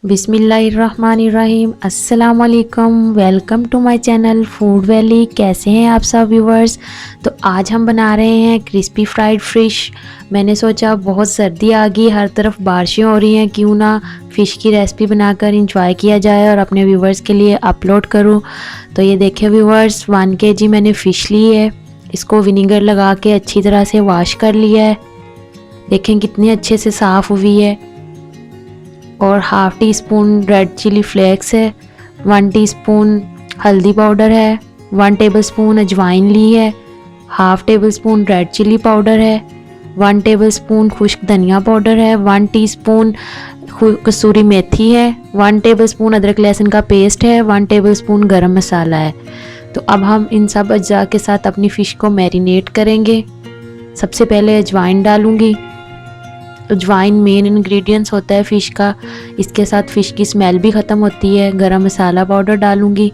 बिस्मिल्लाहिर्रहमानिर्रहीम। अस्सलाम वालेकुम, welcome to my channel Food Valley. कैसे हैं आप सब व्यूवर्स। तो आज हम बना रहे हैं क्रिस्पी फ्राइड फ़िश। मैंने सोचा बहुत सर्दी आ गई, हर तरफ बारिशें हो रही हैं, क्यों ना फ़िश की रेसिपी बनाकर इंजॉय किया जाए और अपने व्यूवर्स के लिए अपलोड करूं। तो ये देखें व्यूवर्स, 1 kg मैंने फ़िश ली है। इसको विनीगर लगा के अच्छी तरह से वॉश कर लिया है। देखें कितनी अच्छे से साफ़ हुई है। और half teaspoon red chilli flakes है, 1 टीस्पून हल्दी पाउडर है, 1 टेबलस्पून अजवाइन ली है, half tablespoon red chilli powder है, 1 टेबलस्पून खुश्क धनिया पाउडर है, 1 टीस्पून कसूरी मेथी है, 1 टेबलस्पून अदरक लहसुन का पेस्ट है, 1 टेबलस्पून गरम मसाला है। तो अब हम इन सब अज्जा के साथ अपनी फ़िश को मैरिनेट करेंगे। सबसे पहले अजवाइन डालूँगी। अजवाइन मेन इंग्रेडिएंट्स होता है फ़िश का, इसके साथ फ़िश की स्मेल भी ख़त्म होती है। गरम मसाला पाउडर डालूंगी,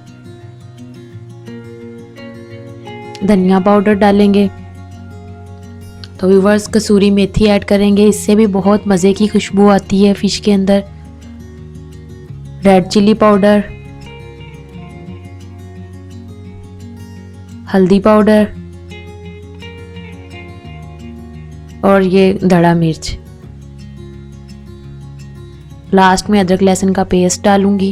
धनिया पाउडर डालेंगे। तो व्यूवर्स कसूरी मेथी ऐड करेंगे, इससे भी बहुत मज़े की खुशबू आती है फ़िश के अंदर। रेड चिली पाउडर, हल्दी पाउडर और ये धड़ा मिर्च। लास्ट में अदरक लहसुन का पेस्ट डालूंगी।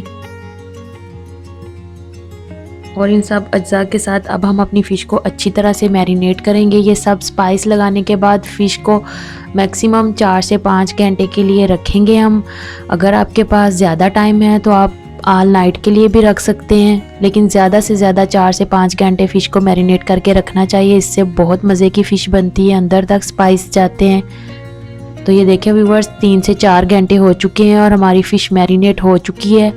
और इन सब अज्जा के साथ अब हम अपनी फ़िश को अच्छी तरह से मैरिनेट करेंगे। ये सब स्पाइस लगाने के बाद फ़िश को मैक्सिमम 4 से 5 घंटे के लिए रखेंगे हम। अगर आपके पास ज़्यादा टाइम है तो आप ऑल नाइट के लिए भी रख सकते हैं, लेकिन ज़्यादा से ज़्यादा 4 से 5 घंटे फ़िश को मैरिनेट करके रखना चाहिए। इससे बहुत मज़े की फ़िश बनती है, अंदर तक स्पाइस जाते हैं। तो ये देखें व्यूवर्स, 3 से 4 घंटे हो चुके हैं और हमारी फ़िश मैरिनेट हो चुकी है।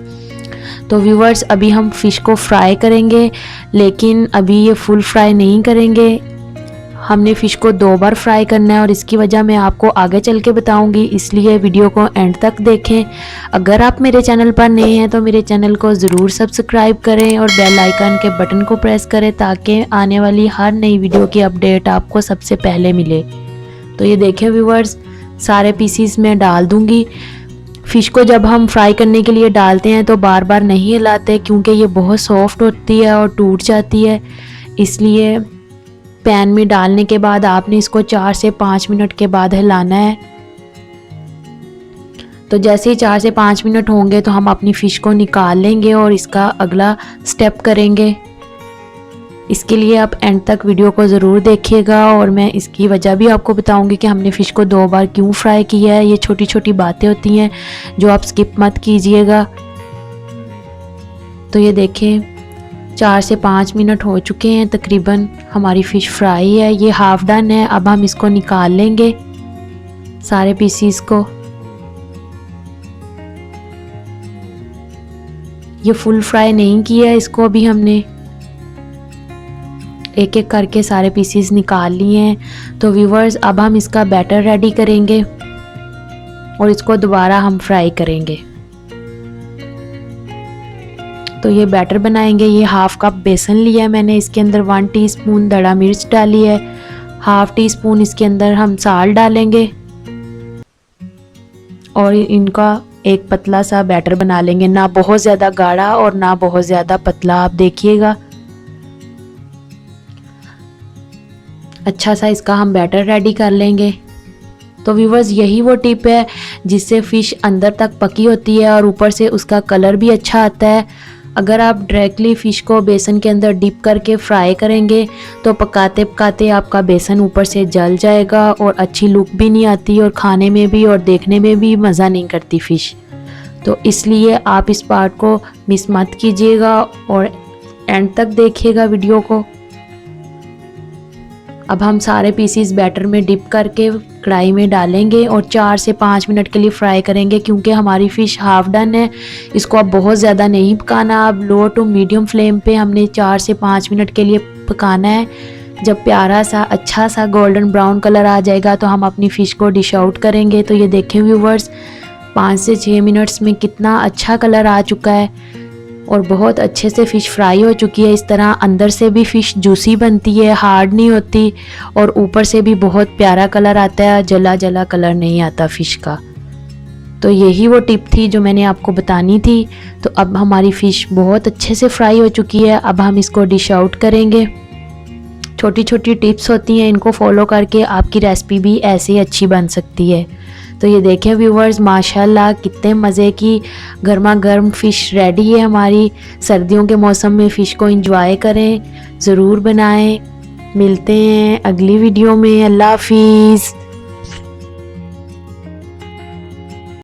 तो व्यूवर्स अभी हम फ़िश को फ्राई करेंगे, लेकिन अभी ये फुल फ्राई नहीं करेंगे। हमने फ़िश को 2 बार फ्राई करना है और इसकी वजह मैं आपको आगे चल के बताऊंगी, इसलिए वीडियो को एंड तक देखें। अगर आप मेरे चैनल पर नए हैं तो मेरे चैनल को ज़रूर सब्सक्राइब करें और बेल आइकन के बटन को प्रेस करें, ताकि आने वाली हर नई वीडियो की अपडेट आपको सबसे पहले मिले। तो ये देखें व्यूवर्स, सारे पीसीस में डाल दूंगी। फ़िश को जब हम फ्राई करने के लिए डालते हैं तो बार बार नहीं हिलाते, क्योंकि ये बहुत सॉफ्ट होती है और टूट जाती है। इसलिए पैन में डालने के बाद आपने इसको 4 से 5 मिनट के बाद हिलाना है। तो जैसे ही 4 से 5 मिनट होंगे तो हम अपनी फ़िश को निकाल लेंगे और इसका अगला स्टेप करेंगे। इसके लिए आप एंड तक वीडियो को ज़रूर देखिएगा और मैं इसकी वजह भी आपको बताऊंगी कि हमने फ़िश को 2 बार क्यों फ्राई किया है। ये छोटी छोटी बातें होती हैं जो आप स्किप मत कीजिएगा। तो ये देखें 4 से 5 मिनट हो चुके हैं तकरीबन, हमारी फ़िश फ्राई है, ये हाफ डन है। अब हम इसको निकाल लेंगे सारे पीसीस को। ये फुल फ्राई नहीं किया है इसको, अभी हमने एक एक करके सारे पीसीस निकाल लिए हैं। तो व्यूवर्स अब हम इसका बैटर रेडी करेंगे और इसको दोबारा हम फ्राई करेंगे। तो ये बैटर बनाएंगे। ये हाफ कप बेसन लिया है मैंने, इसके अंदर 1 टीस्पून धड़ा मिर्च डाली है, हाफ टी स्पून इसके अंदर हम साल्ट डालेंगे और इनका एक पतला सा बैटर बना लेंगे, ना बहुत ज़्यादा गाढ़ा और ना बहुत ज़्यादा पतला। आप देखिएगा अच्छा सा इसका हम बैटर रेडी कर लेंगे। तो व्यूवर्स यही वो टिप है जिससे फ़िश अंदर तक पकी होती है और ऊपर से उसका कलर भी अच्छा आता है। अगर आप डायरेक्टली फ़िश को बेसन के अंदर डिप करके फ्राई करेंगे तो पकाते पकाते आपका बेसन ऊपर से जल जाएगा और अच्छी लुक भी नहीं आती और खाने में भी और देखने में भी मज़ा नहीं करती फ़िश। तो इसलिए आप इस पार्ट को मिस मत कीजिएगा और एंड तक देखिएगा वीडियो को। अब हम सारे पीसीस बैटर में डिप करके कढ़ाई में डालेंगे और 4 से 5 मिनट के लिए फ्राई करेंगे, क्योंकि हमारी फ़िश हाफ डन है। इसको अब बहुत ज़्यादा नहीं पकाना, अब लो टू मीडियम फ्लेम पे हमने 4 से 5 मिनट के लिए पकाना है। जब प्यारा सा अच्छा सा गोल्डन ब्राउन कलर आ जाएगा तो हम अपनी फ़िश को डिश आउट करेंगे। तो ये देखें व्यूवर्स, 5 से 6 मिनट्स में कितना अच्छा कलर आ चुका है और बहुत अच्छे से फ़िश फ्राई हो चुकी है। इस तरह अंदर से भी फ़िश जूसी बनती है, हार्ड नहीं होती और ऊपर से भी बहुत प्यारा कलर आता है, जला जला कलर नहीं आता फ़िश का। तो यही वो टिप थी जो मैंने आपको बतानी थी। तो अब हमारी फ़िश बहुत अच्छे से फ्राई हो चुकी है। अब हम इसको डिश आउट करेंगे। छोटी छोटी टिप्स होती हैं, इनको फॉलो करके आपकी रेसिपी भी ऐसे ही अच्छी बन सकती है। तो ये देखें व्यूवर्स, माशाल्लाह कितने मज़े की गर्मा गर्म फ़िश रेडी है हमारी। सर्दियों के मौसम में फ़िश को एंजॉय करें, ज़रूर बनाएं। मिलते हैं अगली वीडियो में। अल्लाह हाफिज़।